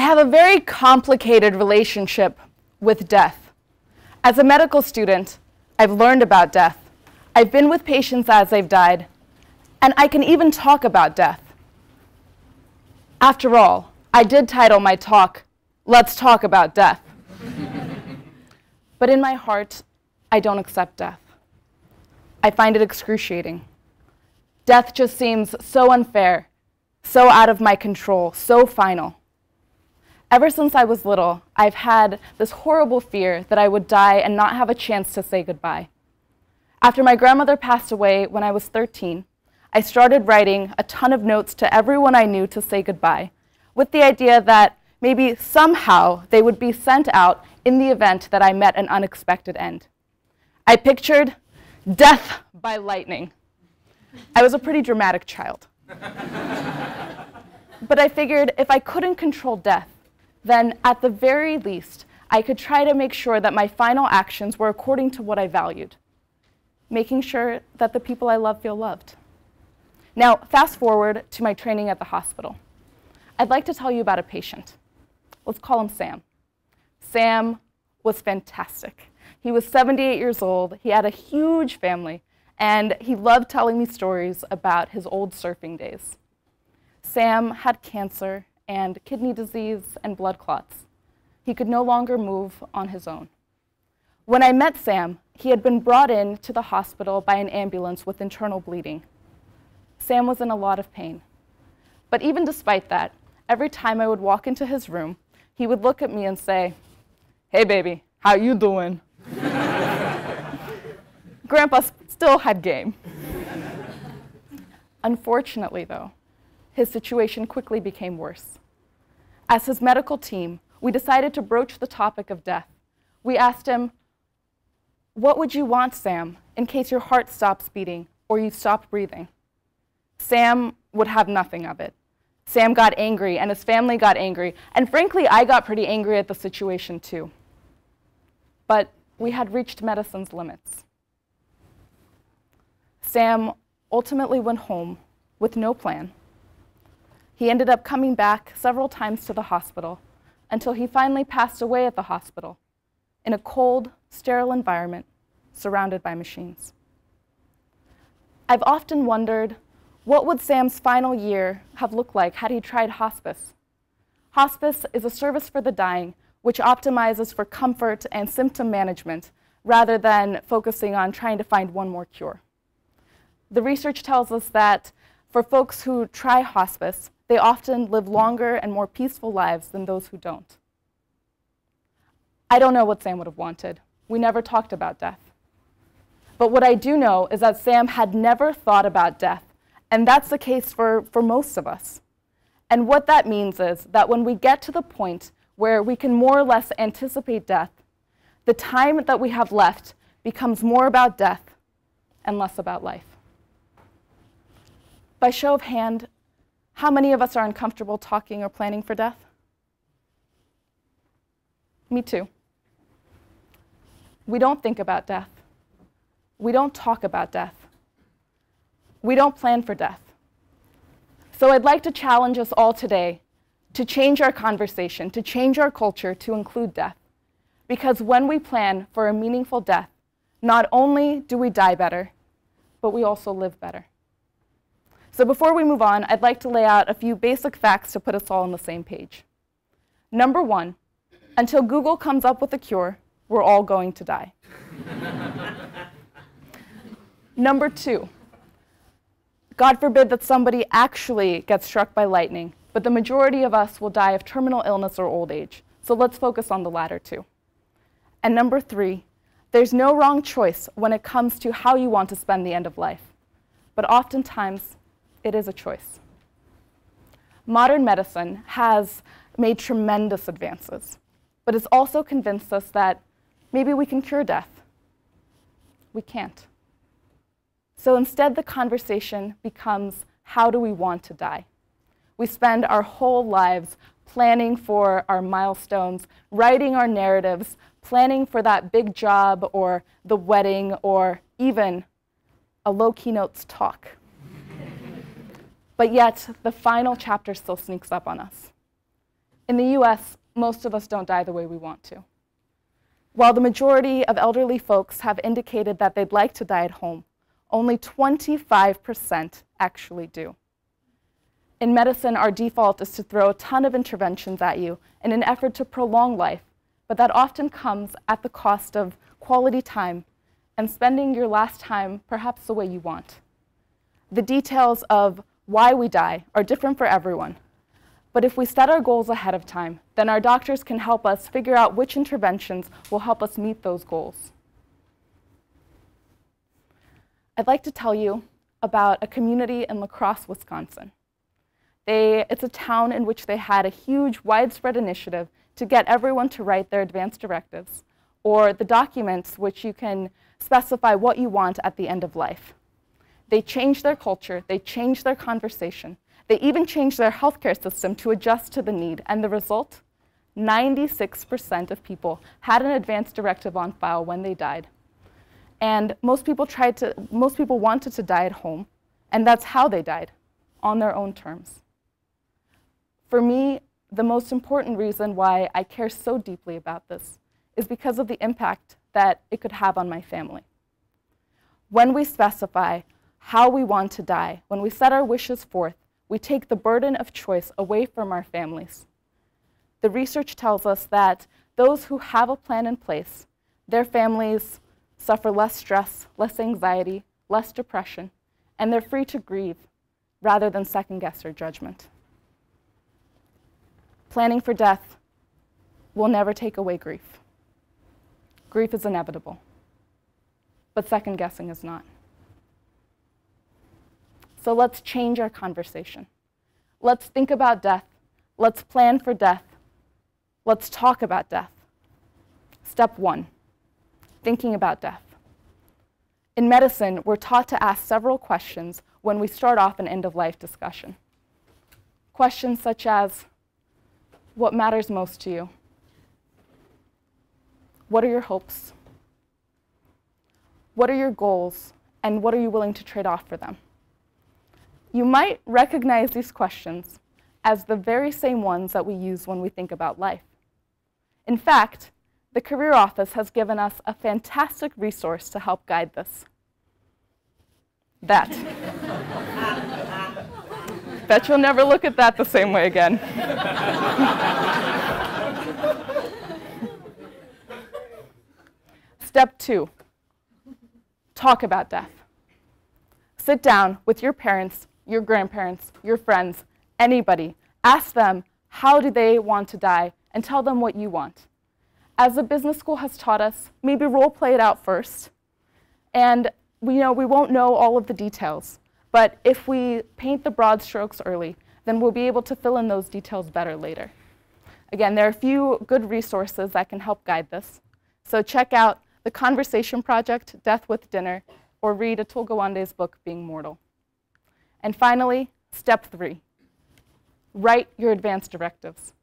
have a very complicated relationship with death. As a medical student, I've learned about death. I've been with patients as they've died, and I can even talk about death. After all, I did title my talk, "Let's Talk About Death." But in my heart, I don't accept death. I find it excruciating. Death just seems so unfair, so out of my control, so final. Ever since I was little, I've had this horrible fear that I would die and not have a chance to say goodbye. After my grandmother passed away when I was 13, I started writing a ton of notes to everyone I knew to say goodbye, with the idea that maybe somehow they would be sent out in the event that I met an unexpected end. I pictured death by lightning. I was a pretty dramatic child. But I figured if I couldn't control death, then at the very least, I could try to make sure that my final actions were according to what I valued, making sure that the people I love feel loved. Now, fast forward to my training at the hospital. I'd like to tell you about a patient. Let's call him Sam. Sam was fantastic. He was 78 years old, he had a huge family, and he loved telling me stories about his old surfing days. Sam had cancer and kidney disease and blood clots. He could no longer move on his own. When I met Sam, he had been brought in to the hospital by an ambulance with internal bleeding. Sam was in a lot of pain. But even despite that, every time I would walk into his room, he would look at me and say, "Hey baby, how you doing?" Grandpa still had game. Unfortunately, though, his situation quickly became worse. As his medical team, we decided to broach the topic of death. We asked him, "What would you want, Sam, in case your heart stops beating or you stop breathing?" Sam would have nothing of it. Sam got angry, and his family got angry, and frankly, I got pretty angry at the situation too. But we had reached medicine's limits. Sam ultimately went home with no plan. He ended up coming back several times to the hospital until he finally passed away at the hospital in a cold, sterile environment surrounded by machines. I've often wondered, what would Sam's final year have looked like had he tried hospice? Hospice is a service for the dying which optimizes for comfort and symptom management rather than focusing on trying to find one more cure. The research tells us that for folks who try hospice, they often live longer and more peaceful lives than those who don't. I don't know what Sam would have wanted. We never talked about death. But what I do know is that Sam had never thought about death, and that's the case for most of us. And what that means is that when we get to the point where we can more or less anticipate death, the time that we have left becomes more about death and less about life. By show of hand, how many of us are uncomfortable talking or planning for death? Me too. We don't think about death. We don't talk about death. We don't plan for death. So I'd like to challenge us all today to change our conversation, to change our culture to include death. Because when we plan for a meaningful death, not only do we die better, but we also live better. So before we move on, I'd like to lay out a few basic facts to put us all on the same page. Number one, until Google comes up with a cure, we're all going to die. Number two, God forbid that somebody actually gets struck by lightning, but the majority of us will die of terminal illness or old age. So let's focus on the latter two. And number three, there's no wrong choice when it comes to how you want to spend the end of life. But oftentimes, it is a choice. Modern medicine has made tremendous advances, but it's also convinced us that maybe we can cure death. We can't. So instead, the conversation becomes, how do we want to die? We spend our whole lives planning for our milestones, writing our narratives, planning for that big job or the wedding or even a low keynotes talk. But yet, the final chapter still sneaks up on us. In the US, most of us don't die the way we want to. While the majority of elderly folks have indicated that they'd like to die at home, only 25% actually do. In medicine, our default is to throw a ton of interventions at you in an effort to prolong life, but that often comes at the cost of quality time and spending your last time perhaps the way you want. The details of why we die are different for everyone, but if we set our goals ahead of time, then our doctors can help us figure out which interventions will help us meet those goals. I'd like to tell you about a community in La Crosse, Wisconsin. It's a town in which they had a huge, widespread initiative to get everyone to write their advance directives, or the documents which you can specify what you want at the end of life. They changed their culture, they changed their conversation, they even changed their healthcare system to adjust to the need, and the result? 96% of people had an advance directive on file when they died. And most people wanted to die at home, and that's how they died, on their own terms. For me, the most important reason why I care so deeply about this is because of the impact that it could have on my family. When we specify how we want to die, when we set our wishes forth, we take the burden of choice away from our families. The research tells us that those who have a plan in place, their families suffer less stress, less anxiety, less depression, and they're free to grieve rather than second-guess their judgment. Planning for death will never take away grief. Grief is inevitable, but second-guessing is not. So let's change our conversation. Let's think about death. Let's plan for death. Let's talk about death. Step 1, thinking about death. In medicine, we're taught to ask several questions when we start off an end-of-life discussion. Questions such as, what matters most to you? What are your hopes? What are your goals, and what are you willing to trade off for them? You might recognize these questions as the very same ones that we use when we think about life. In fact, the Career Office has given us a fantastic resource to help guide this. That. Bet you'll never look at that the same way again. Step 2, talk about death. Sit down with your parents, your grandparents, your friends, anybody. Ask them, how do they want to die, and tell them what you want. As the business school has taught us, maybe role play it out first. And we won't know all of the details, but if we paint the broad strokes early, then we'll be able to fill in those details better later. Again, there are a few good resources that can help guide this. So check out The Conversation Project, Death with Dinner, or read Atul Gawande's book, Being Mortal. And finally, step 3, write your advance directives.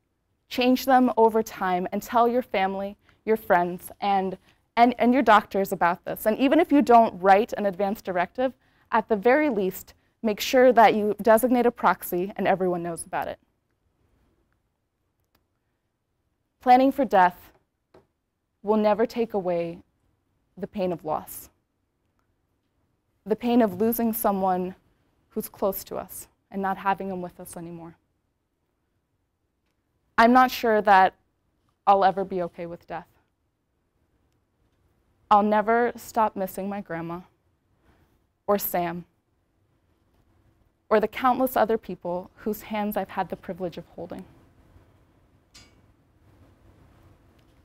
Change them over time and tell your family, your friends, and your doctors about this. And even if you don't write an advance directive, at the very least, make sure that you designate a proxy and everyone knows about it. Planning for death will never take away the pain of loss, the pain of losing someone who's close to us and not having them with us anymore. I'm not sure that I'll ever be okay with death. I'll never stop missing my grandma, or Sam, or the countless other people whose hands I've had the privilege of holding.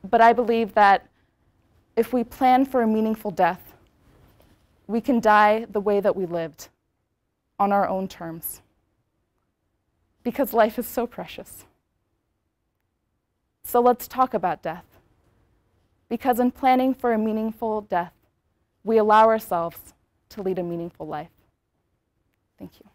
But I believe that if we plan for a meaningful death, we can die the way that we lived, on our own terms, because life is so precious. So let's talk about death, because in planning for a meaningful death, we allow ourselves to lead a meaningful life. Thank you.